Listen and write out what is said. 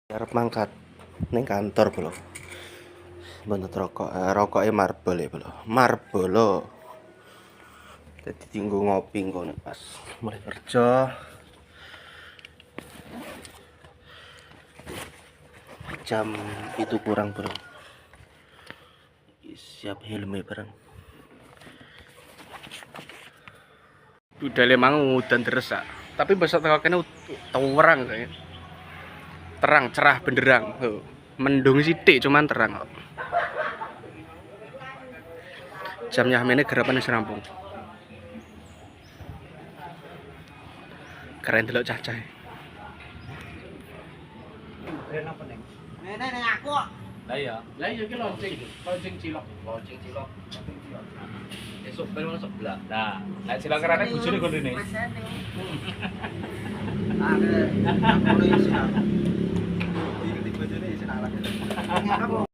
Arep mangkat ning kantor bro. Benut rokok, rokoknya marble ya bro. Marble. Jadi tinggu ngopi ngono pas mulai kerja. Jam itu kurang bro. Siap helmnya bareng. Udah lemang udan terus ah. Tapi besok tengok kene terang kayak. Terang, cerah benderang. Tuh. Mendung sithik cuman terang kok. Jamnya mene gerapan wis rampung. Keren delok cacah. Keren apa neng? Neng aku. Lah iya ki lonceng cilok. Esuk ben ono sebelah. Nah, nek cilok kerane bojone kon rene. Masane. Aku ngono iki sih. Iki bojone sing ala.